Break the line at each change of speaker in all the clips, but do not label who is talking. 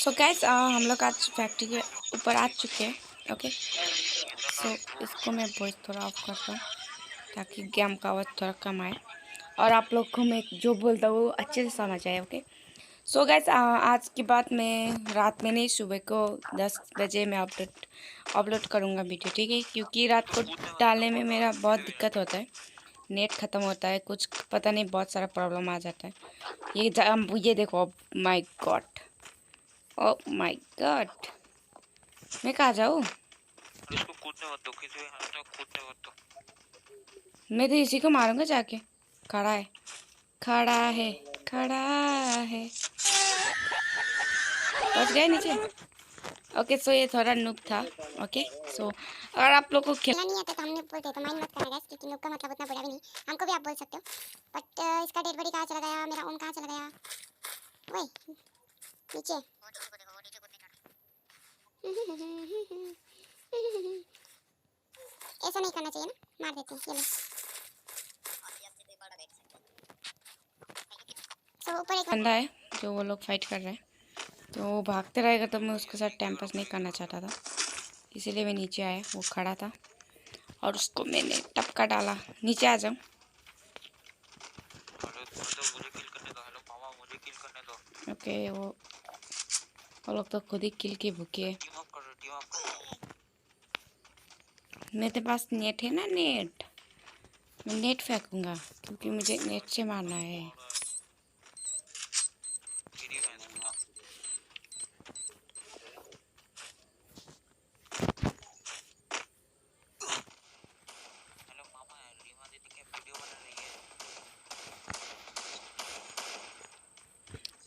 So guys हम लोग आज फैक्ट्री के ऊपर आ चुके हैं। ओके, सो इसको मैं वॉइस थोड़ा ऑफ करता हूँ ताकि गेम का आवाज़ थोड़ा कम आए और आप लोग को मैं जो बोलता हूँ वो अच्छे से समझ आए। ओके, सो गाइस आज की बात मैं रात में नहीं, सुबह को 10 बजे मैं अपलोड करूँगा वीडियो, ठीक है? क्योंकि रात को डालने में मेरा बहुत दिक्कत होता है, नेट ख़त्म होता है, कुछ पता नहीं, बहुत सारा प्रॉब्लम आ जाता है। ये देखो, my God, oh my God, मैं कहाँ जाऊँ? मैं तो इसी को मारूंगा जाके। खड़ा है, खड़ा है, खड़ा है। बच गए नीचे। ओके, सो ये थोड़ा नुक था। ओके, सो अगर आप लोग को
खेलना नहीं आता तो हमने बोलते तो माइंड मत करना गाइस, क्योंकि नुक का मतलब उतना बड़ा भी नहीं, हमको भी आप बोल सकते हो। बट इसका डेड बॉडी कहाँ चला गया, मेरा ओम कहाँ चला गया? वही नीचे। ऐसा नहीं करना चाहिए ना, मार देते हैं ये लो। सो ऊपर एक
बंदा है जो वो लोग फाइट कर रहे हैं, तो वो भागते रहेगा, तो मैं उसके साथ टाइम पास नहीं करना चाहता था, इसीलिए मैं नीचे आया। वो खड़ा था और उसको मैंने टपका डाला। नीचे आ जाऊँ? ओके, वो लोग तो खुद ही किल के भूखे है। मेरे पास नेट है ना, नेट, मैं नेट फेंकूंगा क्योंकि मुझे नेट से मारना है।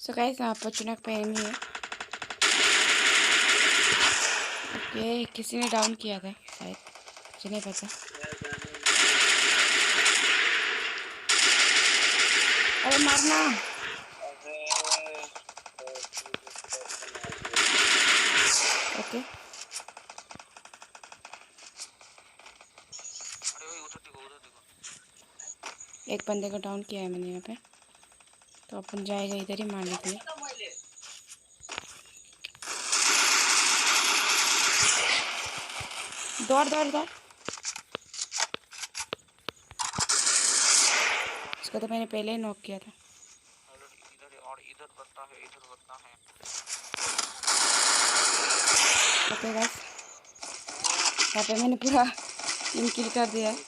सो गाइस अचानक पे एनिमी है। ओके, किसी ने डाउन किया था शायद, मुझे नहीं पता। अरे मारना। ओके, एक बंदे को डाउन किया है मैंने यहाँ पे, तो अपन जाएगा इधर ही मारने के लिए। दौड़ दौड़ दौड़। इसको तो मैंने पहले ही नॉक किया था। ओके गाइस, यहाँ पे मैंने पूरा 3 किल कर दिया है।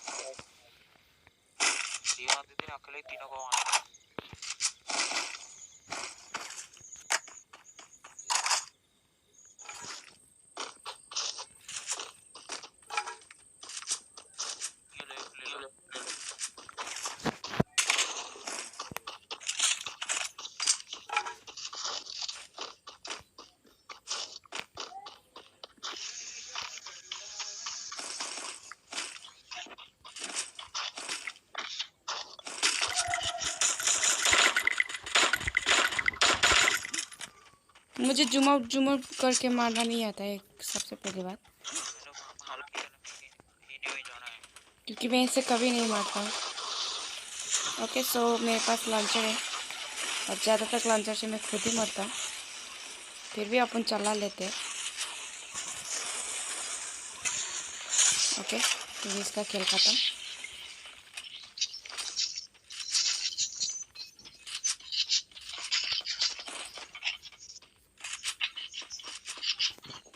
मुझे जूम आउट करके मारना नहीं आता है, सबसे पहली बात, क्योंकि मैं इसे कभी नहीं मारता हूँ। ओके, सो मेरे पास लॉन्चर है और ज़्यादातर लॉन्चर से मैं खुद ही मरता हूँ, फिर भी अपन चला लेते हैं। ओके, तो इसका खेल खत्म।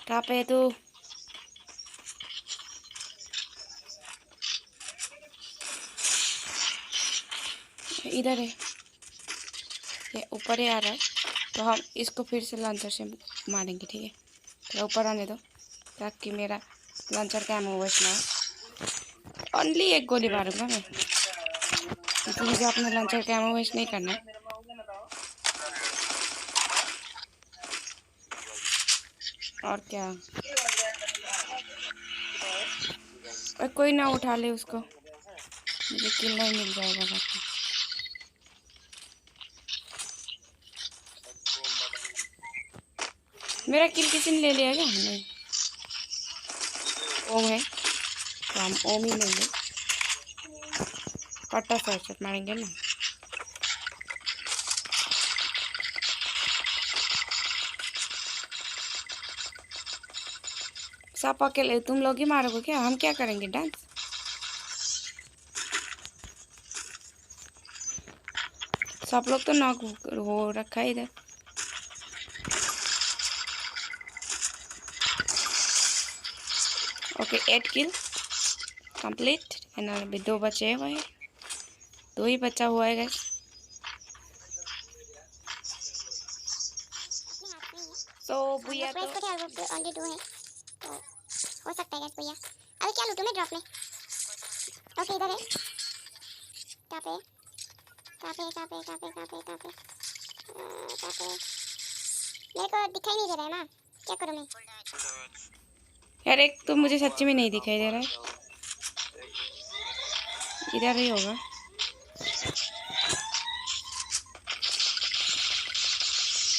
कहाँ पे है तू? इधर है, ये ऊपर ही आ रहा है, तो हम इसको फिर से लॉन्चर से मारेंगे, ठीक है? तो ऊपर आने दो ताकि मेरा लॉन्चर का एमो वेस्ट ना हो। ओनली एक गोली मारूंगा मैं, क्योंकि मुझे अपना लॉन्चर का एमो वेस्ट नहीं करना है। और क्या, और कोई ना उठा ले उसको, मुझे किल नहीं मिल जाएगा बाकी। मेरा किल किसी ने ले लिया क्या? नहीं, ओम है तो हम ओम ही लेंगे। पट्टा से हेडशॉट मारेंगे ना। सब अकेले तुम लोग ही मारोगे क्या? हम क्या करेंगे डांस? सब लोग तो नॉक हो रखा है इधर। ओके 8 किल कंप्लीट एंड अभी 2 बचे हुए हैं। 2 ही बचा हुआ है गाइस।
अपने हाथ में ही है।
सो
हम
भैया
लोग प्रेस
तो
को थे और ओनली 2 है तो हो सकता है गैस भैया। अरे क्या लूटूं मैं ड्रॉप में? ओके इधर है। कहाँ पे कहाँ पे कहाँ पे कहाँ पे कहाँ पे कहाँ पे कहाँ पे? मेरे को दिखाई नहीं दे रहा है ना, क्या करूँ मैं?
यार एक तो मुझे सच्ची में नहीं दिखाई दे रहा है। इधर ही होगा।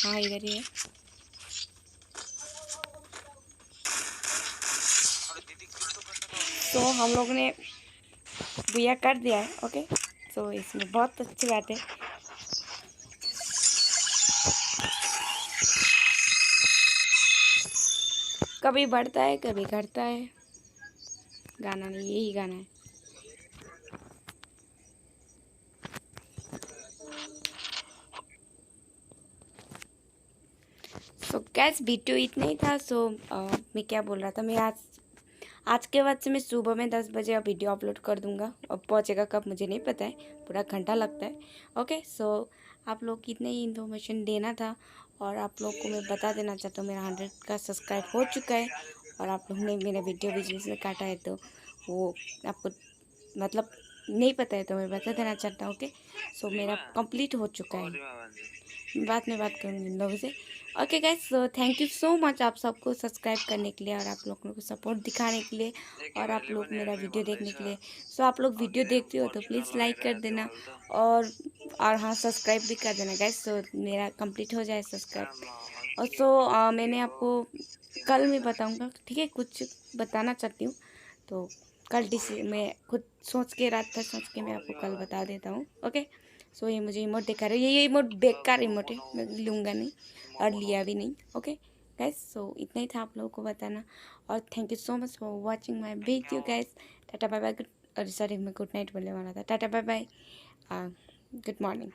हाँ इधर ही है। तो हम लोग ने भैया कर दिया है। ओके सो इसमें बहुत अच्छी बात है। कभी बढ़ता है कभी घटता है। गाना नहीं, यही गाना है। सो गैस वीडियो इतना ही था। सो मैं क्या बोल रहा था, मैं आज के बाद से मैं सुबह में 10 बजे वीडियो अपलोड कर दूंगा। अब पहुंचेगा कब मुझे नहीं पता है, पूरा घंटा लगता है। ओके सो आप लोग को इतने ही इन्फॉर्मेशन देना था और आप लोग को मैं बता देना चाहता हूँ मेरा 100 का सब्सक्राइब हो चुका है। और आप लोग ने मेरा वीडियो बीच बीच में काटा है तो वो आपको मतलब नहीं पता है तो मैं बता देना चाहता हूँ। ओके सो मेरा कंप्लीट हो चुका है। बाद में बात करूँगी इन लोगों से। Okay guys so thank you so much आप सबको सब्सक्राइब करने के लिए और आप लोगों को सपोर्ट दिखाने के लिए और आप लोग मेरा वीडियो देखने के लिए। सो आप लोग वीडियो देखते हो तो प्लीज़ लाइक कर देना और हाँ सब्सक्राइब भी कर देना गाइस। सो मेरा कंप्लीट हो जाए सब्सक्राइब। और सो मैंने आपको कल मैं बताऊँगा, ठीक है? कुछ बताना चाहती हूँ तो कल मैं खुद सोच के रात भर सोच के मैं आपको कल बता देता हूँ। ओके सो ये मुझे इमोट दिखा रहे हो, ये इमोट बेकार इमोट है, मैं लूँगा नहीं और लिया भी नहीं। ओके गाइस सो इतना ही था आप लोगों को बताना और thank you so much for watching my video guys. Tata bye bye. Good sorry मैं गुड नाइट बोलने वाला था। Tata bye bye good morning.